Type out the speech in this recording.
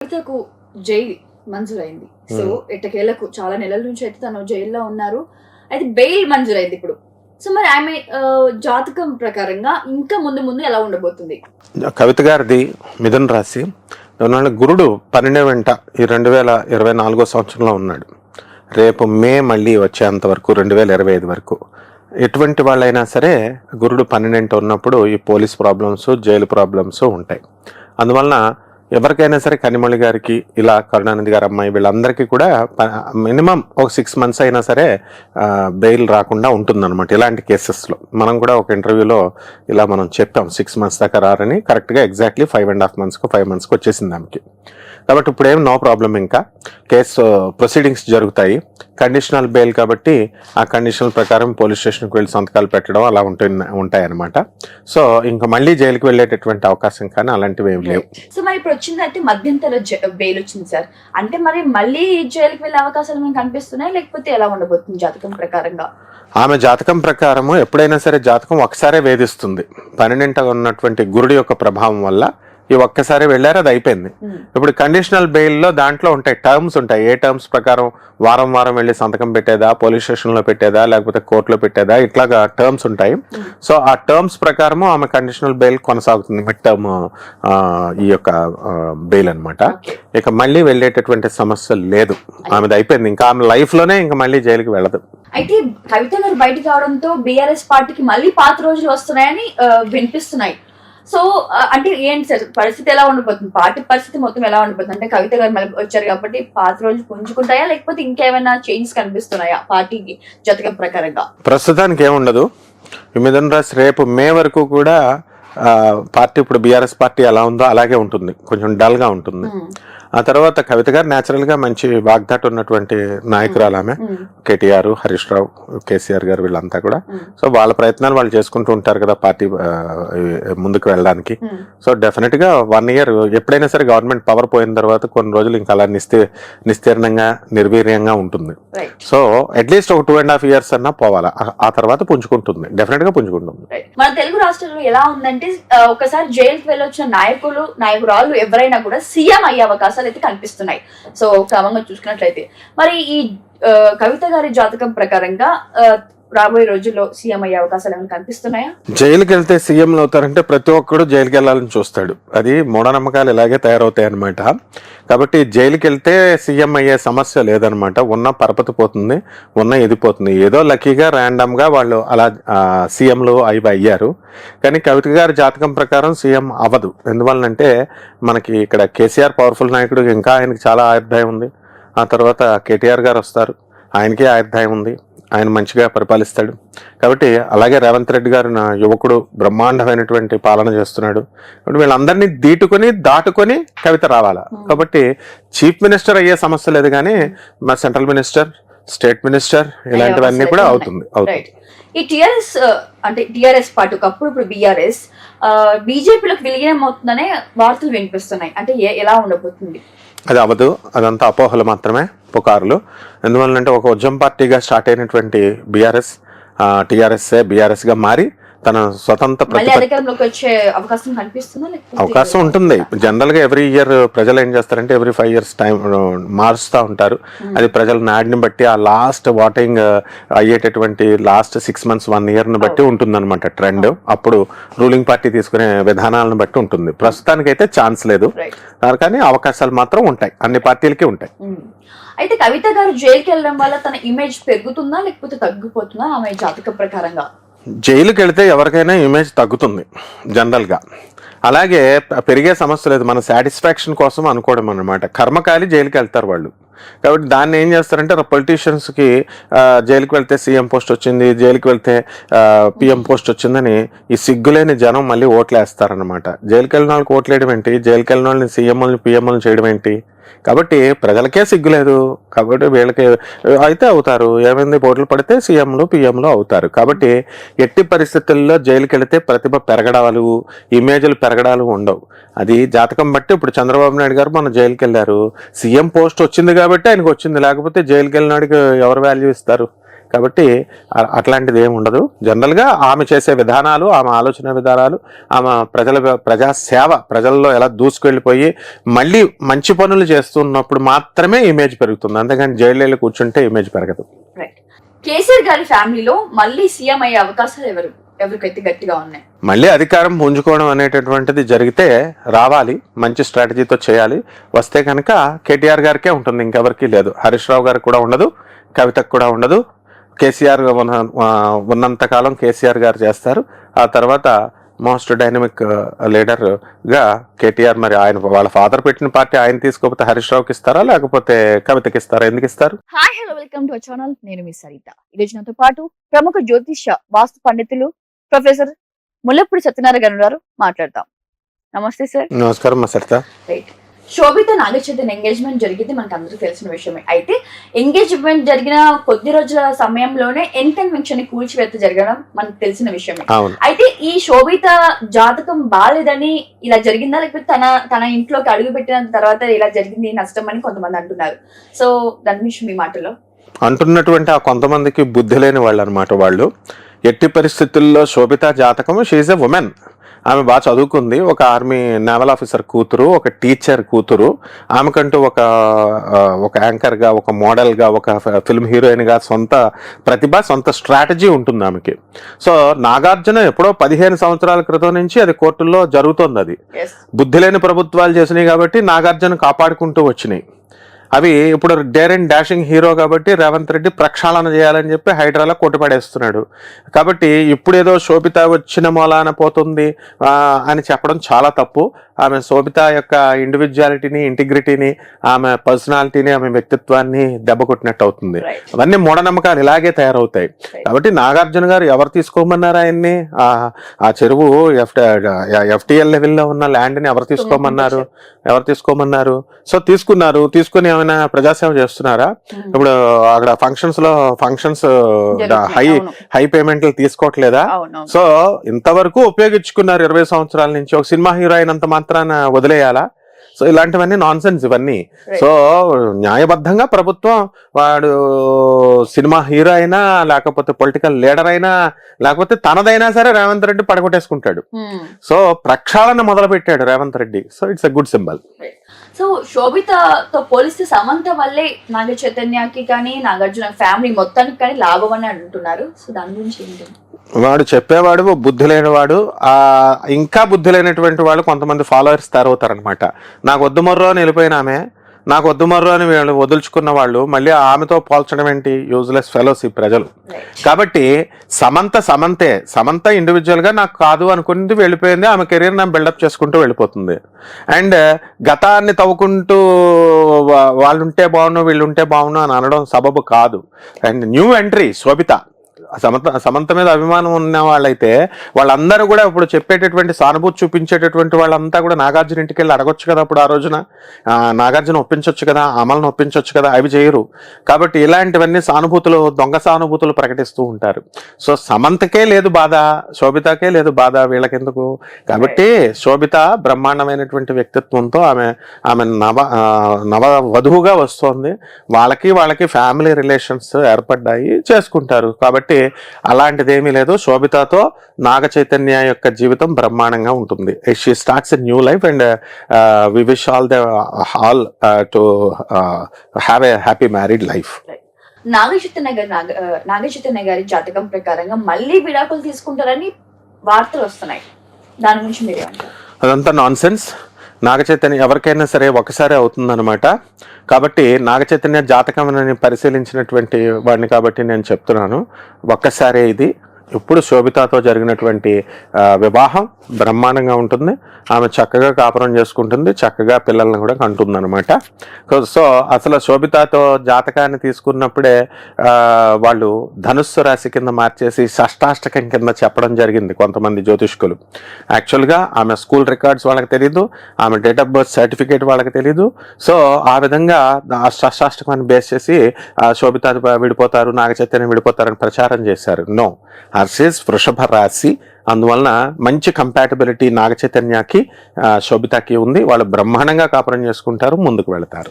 కవితకు jail మంజూరైంది. So ఎట్టకేలకు చాలా నెలల నుంచి అయితే తను జైల్లో ఉన్నారు. అయితే బెయిల్ మంజూరైంది ఇప్పుడు. సో మరి ఆమె జాతకం ప్రకారంగా ఇంకా ముందు ముందు ఎలా ఉండబోతుంది? కవిత గారిది మిథున రాశి. గురుడు 12 వెంట ఈ 2024 సంవత్సరంలో ఉన్నాడు. రేపు మే మళ్ళీ వచ్చేంత వరకు 2025 వరకు ఎటువంటి వాళ్ళైనా సరే గురుడు 12 ఉన్నప్పుడు ఈ పోలీస్ ప్రాబ్లమ్స్, జైలు ప్రాబ్లమ్స్ ఉంటాయి. అందువలన ఎవరికైనా సరే కనిమొళి గారికి, ఇలా కరుణానిధి గారి అమ్మాయి, వీళ్ళందరికీ కూడా మినిమం ఒక 6 months అయినా సరే బెయిల్ రాకుండా ఉంటుందన్నమాట. ఇలాంటి కేసెస్లో మనం కూడా ఒక ఇంటర్వ్యూలో ఇలా మనం చెప్పాం 6 months దాకా రారని. కరెక్ట్గా ఎగ్జాక్ట్లీ 5.5 months 5 months వచ్చేసింది ఆమెకి. కాబట్టి ఇప్పుడు ఏం నో ప్రాబ్లం. ఇంకా కేసు ప్రొసీడింగ్స్ జరుగుతాయి. కండిషనల్ బెయిల్ కాబట్టి ఆ కండిషనల్ ప్రకారం పోలీస్ స్టేషన్కి వెళ్ళి సంతకాలు పెట్టడం అలా ఉంటాయన్నమాట. సో ఇంకా మళ్ళీ జైలుకి వెళ్ళేటటువంటి అవకాశం కానీ అలాంటివి ఏమి లేవు. సో మరి ఇప్పుడు వచ్చిందంటే మధ్యంతర బెయిల్ వచ్చింది సార్, అంటే మరి మళ్ళీ జైలుకి వెళ్ళే అవకాశాలు మనకు కనిపిస్తున్నాయి, లేకపోతే ఎలా ఉండబోతుంది జాతకం ప్రకారంగా? ఆమె జాతకం ప్రకారము ఎప్పుడైనా సరే జాతకం ఒకసారే వేధిస్తుంది. 12 ఉన్నటువంటి గురుడి యొక్క ప్రభావం వల్ల ఈ ఒక్కసారి వెళ్ళారు, అది అయిపోయింది. ఇప్పుడు కండిషనల్ బెయిల్లో దాంట్లో ఉంటాయి, టర్మ్స్ ఉంటాయి. ఏ టర్మ్స్ ప్రకారం వారం వారం వెళ్ళి సంతకం పెట్టేదా, పోలీస్ స్టేషన్లో పెట్టేదా, లేకపోతే కోర్టులో పెట్టేదా, ఇట్లాగా టర్మ్స్ ఉంటాయి. సో ఆ టర్మ్స్ ప్రకారము ఆమె కండిషనల్ బెయిల్ కొనసాగుతుంది, మిడ్ టర్మ్ ఈ యొక్క బెయిల్ అనమాట. ఇక మళ్ళీ వెళ్ళేటటువంటి సమస్య లేదు, ఆమెది అయిపోయింది. ఇంకా ఆమె లైఫ్ లోనే ఇంకా మళ్ళీ జైలుకి వెళ్ళదు. అయితే కవిత గారు బయటకు రావడంతో బీఆర్ఎస్ పార్టీకి మళ్ళీ పాత రోజులు వస్తున్నాయని వినిపిస్తున్నాయి. సో అంటే ఏంటి సార్ పరిస్థితి ఎలా ఉండబోతుంది? పార్టీ పరిస్థితి మొత్తం ఎలా ఉండబోతుంది? అంటే కవిత గారు మళ్ళీ వచ్చారు కాబట్టి పాత రోజులు పుంజుకుంటాయా, లేకపోతే ఇంకేమైనా చేంజ్ కనిపిస్తున్నాయా పార్టీకి జాతకం ప్రకారంగా? ప్రస్తుతానికి ఏముండదు. మిథున రాశి రేపు మే వరకు కూడా పార్టీ, ఇప్పుడు బీఆర్ఎస్ పార్టీ ఎలా ఉందో అలాగే ఉంటుంది, కొంచెం డల్ గా ఉంటుంది. ఆ తర్వాత కవిత గారు న్యాచురల్ గా మంచి వాగ్దాటి ఉన్నటువంటి నాయకురాలు ఆమె. కేటీఆర్, హరీష్ రావు, కేసీఆర్ గారు వీళ్ళంతా కూడా. సో వాళ్ళ ప్రయత్నాలు వాళ్ళు చేసుకుంటూ ఉంటారు కదా పార్టీ ముందుకు వెళ్ళడానికి. సో డెఫినెట్ గా 1 year ఎప్పుడైనా సరే గవర్నమెంట్ పవర్ పోయిన తర్వాత కొన్ని రోజులు ఇంకా అలా నిస్తీర్ణంగా నిర్వీర్యంగా ఉంటుంది. సో అట్లీస్ట్ ఒక 2.5 years అన్నా పోవాలా, ఆ తర్వాత పుంజుకుంటుంది, డెఫినెట్ గా పుంజుకుంటుంది. మన తెలుగు రాష్ట్రాల్లో ఎలా ఉందంటే ఒకసారి జైలుకి వెళ్ళొచ్చిన నాయకురాలు ఎవరైనా కూడా సీఎం అయ్యే అవకాశం అయితే కనిపిస్తున్నాయి. సో క్రమంగా చూసుకున్నట్లయితే మరి ఈ కవిత గారి జాతకం ప్రకారంగా రాబోయే రోజుల్లో సీఎం అయ్యే అవకాశాలు ఏమైనా కనిపిస్తున్నాయా? జైలుకి వెళ్తే సీఎంలు అవుతారంటే ప్రతి ఒక్కడు జైలుకి వెళ్ళాలని చూస్తాడు. అది మూఢనమ్మకాలు ఇలాగే తయారవుతాయి అనమాట. కాబట్టి జైలుకి వెళ్తే సీఎం అయ్యే సమస్య లేదనమాట. ఉన్న పరపతి పోతుంది, ఉన్న ఎదిపోతుంది. ఏదో లక్కీగా ర్యాండమ్ గా వాళ్ళు అలా సీఎంలు అయ్యారు. కానీ కవిత గారి జాతకం ప్రకారం సీఎం అవ్వదు. ఎందువల్లంటే మనకి ఇక్కడ కేసీఆర్ పవర్ఫుల్ నాయకుడు, ఇంకా ఆయనకి చాలా ఆయుర్దాయం ఉంది. ఆ తర్వాత కేటీఆర్ గారు వస్తారు, ఆయనకి ఆయుర్దాయం ఉంది, ఆయన మంచిగా పరిపాలిస్తాడు. కాబట్టి అలాగే రేవంత్ రెడ్డి గారు నా యువకుడు బ్రహ్మాండమైనటువంటి పాలన చేస్తున్నాడు. కాబట్టి వీళ్ళందరినీ దాటుకొని కవిత రావాలా. కాబట్టి చీఫ్ మినిస్టర్ అయ్యే సమస్య లేదు, కానీ మా సెంట్రల్ మినిస్టర్, స్టేట్ మినిస్టర్ ఇలాంటివన్నీ కూడా అవుతుంది. ఈ టిఆర్ఎస్ అంటే టిఆర్ఎస్ పార్టీ ఒకప్పుడు, ఇప్పుడు బీఆర్ఎస్ బీజేపీలోకి విలీనం అవుతుందనే వార్తలు వినిపిస్తున్నాయి. అంటే ఎలా ఉండబోతుంది? అది అవ్వదు, అదంతా అపోహలు మాత్రమే, పుకారులు. ఎందువల్లంటే ఒక ఉద్యమ పార్టీగా స్టార్ట్ అయినటువంటి బీఆర్ఎస్ బీఆర్ఎస్ గా మారి తన స్వతంత్ర అవకాశం ఉంటుంది. జనరల్ గా ఎవ్రీ ఇయర్ ప్రజలు ఏం చేస్తారంటే ఎవ్రీ 5 years టైం మారుస్తూ ఉంటారు. అది ప్రజల నాడిని బట్టి, ఆ లాస్ట్ ఓటింగ్ అయ్యేటటువంటి లాస్ట్ 6 months 1 year బట్టి ఉంటుందన్నమాట ట్రెండ్. అప్పుడు రూలింగ్ పార్టీ తీసుకునే విధానాలను బట్టి ఉంటుంది. ప్రస్తుతానికైతే ఛాన్స్ లేదు, కానీ అవకాశాలు మాత్రం ఉంటాయి, అన్ని పార్టీలకి ఉంటాయి. అయితే కవిత గారు జైలుకి వెళ్ళడం వల్ల తన ఇమేజ్ పెరుగుతుందా లేకపోతే తగ్గిపోతుందా ఆమె జాతక ప్రకారంగా? జైలుకి వెళితే ఎవరికైనా ఇమేజ్ తగ్గుతుంది జనరల్గా. అలాగే పెరిగే సమస్య లేదు, మన సాటిస్ఫాక్షన్ కోసం అనుకోవడం అన్నమాట. కర్మకాలి జైలుకి వెళ్తారు వాళ్ళు. కాబట్టి దాన్ని ఏం చేస్తారంటే పొలిటీషియన్స్కి జైలుకి వెళ్తే సీఎం పోస్ట్ వచ్చింది, జైలుకి వెళ్తే పిఎం పోస్ట్ వచ్చిందని ఈ సిగ్గులేని జనం మళ్ళీ ఓట్లు వేస్తారనమాట. జైలుకి వెళ్ళిన వాళ్ళకి ఓట్లు వేయడం ఏంటి, జైలుకి వెళ్ళిన వాళ్ళని సీఎంలను పిఎంలను చేయడం ఏంటి? కాబట్టి ప్రజలకే సిగ్గులేదు. కాబట్టి వీళ్ళకి అయితే అవుతారు, ఏమైంది, ఓట్లు పడితే సీఎంలు పిఎంలు అవుతారు. కాబట్టి ఎట్టి పరిస్థితుల్లో జైలుకి వెళితే ప్రతిభ పెరగడాలు, ఇమేజ్లు పెరగడాలు ఉండవు. అది జాతకం బట్టి. ఇప్పుడు చంద్రబాబు నాయుడు గారు మన జైలుకి వెళ్ళారు, సీఎం పోస్ట్ వచ్చింది కాబట్టి ఆయనకు వచ్చింది, లేకపోతే జైలుకి వెళ్ళినాడికి ఎవరు వాల్యూ ఇస్తారు? కాబట్టి అట్లాంటిది ఏమి ఉండదు. జనరల్గా ఆమె చేసే విధానాలు, ఆమె ఆలోచన విధానాలు, ఆమె ప్రజా సేవ, ప్రజల్లో ఎలా దూసుకెళ్ళిపోయి మళ్ళీ మంచి పనులు చేస్తున్నప్పుడు మాత్రమే ఇమేజ్ పెరుగుతుంది. అంతేగాని జైలు కూర్చుంటే ఇమేజ్ పెరగదు. కేసీఆర్ గారి ఫ్యామిలీలో మళ్ళీ సీఎం అయ్యే అవకాశాలు ఎవరికైతే గట్టిగా ఉన్నాయి? మళ్ళీ అధికారం పుంజుకోవడం అనేటటువంటిది జరిగితే రావాలి, మంచి స్ట్రాటజీతో చేయాలి. వస్తే కనుక కేటీఆర్ గారికే ఉంటుంది, ఇంకెవరికి లేదు. హరీష్ రావు గారికి కూడా ఉండదు, కవితకు కూడా ఉండదు. కేసీఆర్ ఉన్నంతకాలం కేసీఆర్ గారు చేస్తారు. ఆ తర్వాత మోస్ట్ డైనమిక్ లీడర్గా కేటీఆర్, మరి ఆయన వాళ్ళ ఫాదర్ పెట్టిన పార్టీ ఆయన తీసుకోకపోతే హరీష్ రావుకి ఇస్తారా, లేకపోతే కవితకి ఇస్తారా? ఎందుకు ఇస్తారు? Hi hello, welcome to our channel. నేను మీ సరిత. ఈరోజు నాతో పాటు ప్రముఖ జ్యోతిష్య వాస్తు పండితులు ప్రొఫెసర్ ముల్లపూడి సత్యనారాయణ గారు ఉన్నారు. మాట్లాడతాం. నమస్తే సార్. నమస్కారం మా సరిత. రైట్, శోభిత నాగచైతన్య ఎంగేజ్మెంట్ జరిగింది, మనకు అందరికీ తెలిసిన విషయమే. అయితే ఎంగేజ్మెంట్ జరిగిన కొద్ది రోజుల సమయంలోనే ఎన్కన్ వెంచర్ ని కూల్చివేత జరగడం మనకు తెలిసిన విషయమే. అయితే ఈ శోభిత జాతకం బాలేదని ఇలా జరిగిందా, లేకపోతే తన ఇంట్లోకి అడుగు పెట్టిన తర్వాత ఇలా జరిగింది నష్టం అని కొంతమంది అంటున్నారు. సో దాని విషయం మీ మాటలో అంటున్నటువంటి ఆ కొంతమందికి బుద్ధి లేని వాళ్ళు అనమాట. వాళ్ళు ఎట్టి పరిస్థితుల్లో శోభిత జాతకం, షీఈ్ ఎ ఉమెన్, ఆమె బాగా చదువుకుంది, ఒక ఆర్మీ నేవల్ ఆఫీసర్ కూతురు, ఒక టీచర్ కూతురు. ఆమెకంటూ ఒక యాంకర్గా, ఒక మోడల్గా, ఒక ఫిల్మ్ హీరోయిన్గా సొంత ప్రతిభ, సొంత స్ట్రాటజీ ఉంటుంది ఆమెకి. సో నాగార్జున ఎప్పుడో 15 సంవత్సరాల క్రితం నుంచి అది కోర్టుల్లో జరుగుతోంది. అది బుద్ధి లేని ప్రభుత్వాలు చేసినాయి కాబట్టి నాగార్జున కాపాడుకుంటూ వచ్చినాయి. అవి ఇప్పుడు డేర్ అండ్ డాషింగ్ హీరో కాబట్టి రేవంత్ రెడ్డి ప్రక్షాళన చేయాలని చెప్పి హైడ్రాలో కొట్టుపడేస్తున్నాడు. కాబట్టి ఇప్పుడేదో శోభిత వచ్చిన మూలాన పోతుంది అని చెప్పడం చాలా తప్పు. ఆమె శోభిత యొక్క ఇండివిజువాలిటీని, ఇంటిగ్రిటీని, ఆమె పర్సనాలిటీని, ఆమె వ్యక్తిత్వాన్ని దెబ్బ కొట్టినట్టు అవుతుంది. అవన్నీ మూఢనమ్మకాలు ఇలాగే తయారవుతాయి. కాబట్టి నాగార్జున గారు ఎవరు తీసుకోమన్నారు ఆయన్ని? ఆ చెరువు FTL లెవెల్లో ఉన్న ల్యాండ్ని ఎవరు తీసుకోమన్నారు? సో తీసుకుని ఏమైనా ప్రజాసేవ చేస్తున్నారా? ఇప్పుడు అక్కడ ఫంక్షన్స్ హై పేమెంట్లు తీసుకోవట్లేదా? సో ఇంతవరకు ఉపయోగించుకున్నారు 20 సంవత్సరాల నుంచి. ఒక సినిమా హీరో అయినంత మాత్రాన వదిలేయాలా? సో ఇలాంటివన్నీ నాన్ సెన్స్ ఇవన్నీ. సో న్యాయబద్ధంగా ప్రభుత్వం వాడు సినిమా హీరో అయినా, లేకపోతే పొలిటికల్ లీడర్ అయినా, లేకపోతే తనదైనా సరే రేవంత్ రెడ్డి పడగొట్టేసుకుంటాడు. సో ప్రక్షాళన మొదలు పెట్టాడు Revanth Reddy. So it's a good symbol. So శోభితతో పోలిస్తే సమంత వల్లే నాగ చైతన్యకి కానీ, నాగార్జున ఫ్యామిలీ మొత్తానికి కానీ లాభం అని అంటున్నారు. సో దాని గురించి ఏంటి? వాడు చెప్పేవాడు బుద్ధి లేనివాడు. ఇంకా బుద్ధి లేనటువంటి వాళ్ళు కొంతమంది ఫాలోవర్స్ తయారవుతారనమాట. నాకు వద్దు మొర్రో అని వెళ్ళిపోయిన ఆమె, నాకు వద్దు మొర్రో అని వీళ్ళు వదులుచుకున్న వాళ్ళు మళ్ళీ ఆమెతో పోల్చడం ఏంటి? యూజ్లెస్ ఫెలోస్ ఈ ప్రజలు. కాబట్టి సమంత ఇండివిజువల్ గా నాకు కాదు అనుకుంది, వెళ్ళిపోయింది. ఆమె కెరీర్ నా బిల్డప్ చేసుకుంటూ వెళ్ళిపోతుంది. అండ్ గతాన్ని తవ్వుకుంటూ వాళ్ళుంటే బాగున్నావు, వీళ్ళుంటే బాగున్నావు అని అనడం సబబు కాదు. అండ్ న్యూ ఎంట్రీ శోభిత. సమంత మీద అభిమానం ఉన్న వాళ్ళైతే వాళ్ళందరూ కూడా ఇప్పుడు చెప్పేటటువంటి సానుభూతి చూపించేటటువంటి వాళ్ళంతా కూడా నాగార్జున ఇంటికి వెళ్ళి అడగొచ్చు కదా. అప్పుడు ఆ రోజున నాగార్జున ఒప్పించవచ్చు కదా, అమలను ఒప్పించవచ్చు కదా. అవి చేయరు. కాబట్టి ఇలాంటివన్నీ దొంగ సానుభూతులు ప్రకటిస్తూ ఉంటారు. సో సమంతకే లేదు బాధ, శోభితకే లేదు బాధ, వీళ్ళకెందుకు? కాబట్టి శోభిత బ్రహ్మాండమైనటువంటి వ్యక్తిత్వంతో ఆమె నవ వధువుగా వస్తోంది. వాళ్ళకి ఫ్యామిలీ రిలేషన్స్ ఏర్పడ్డాయి, చేసుకుంటారు. కాబట్టి అలాంటిది ఏమీ లేదు. శోభితతో నాగ చైతన్య యొక్క జీవితం బ్రహ్మాండంగా ఉంటుంది. She starts a new life and we wish all to have a happy married life. Naga Chaitanya గారి జాతకం ప్రకారంగా మళ్ళీ విడాకులు తీసుకుంటారని వార్తలు వస్తున్నాయి. దాని గురించి మీరేమంటారు? అదంతా నాన్ సెన్స్. నాగచైతన్య ఎవరికైనా సరే ఒకసారి అవుతుందన్నమాట. కాబట్టి నాగచైతన్య జాతకం పరిశీలించినటువంటి వాడిని కాబట్టి నేను చెప్తున్నాను, ఒక్కసారే ఇది. ఇప్పుడు శోభితతో జరిగినటువంటి వివాహం బ్రహ్మాండంగా ఉంటుంది. ఆమె చక్కగా కాపురం చేసుకుంటుంది, చక్కగా పిల్లల్ని కూడా కంటుంది అనమాట. సో అసలు శోభితతో జాతకాన్ని తీసుకున్నప్పుడే వాళ్ళు ధనుస్సు రాశి కింద మార్చేసి షష్టాష్టకం కింద చెప్పడం జరిగింది కొంతమంది జ్యోతిష్కులు. యాక్చువల్గా ఆమె స్కూల్ రికార్డ్స్ వాళ్ళకి తెలీదు, ఆమె డేట్ ఆఫ్ బర్త్ సర్టిఫికేట్ వాళ్ళకి తెలీదు. సో ఆ విధంగా ఆ షష్టాష్టకాన్ని బేస్ చేసి శోభిత విడిపోతారు, నాగచైతన్యం విడిపోతారని ప్రచారం చేశారు. నో, హర్షేస్ వృషభ రాశి, అందువలన మంచి కంపాటబిలిటీ నాగచైతన్యకి శోభితకి ఉంది. వాళ్ళు బ్రహ్మాండంగా కాపురం చేసుకుంటారు, ముందుకు వెళతారు.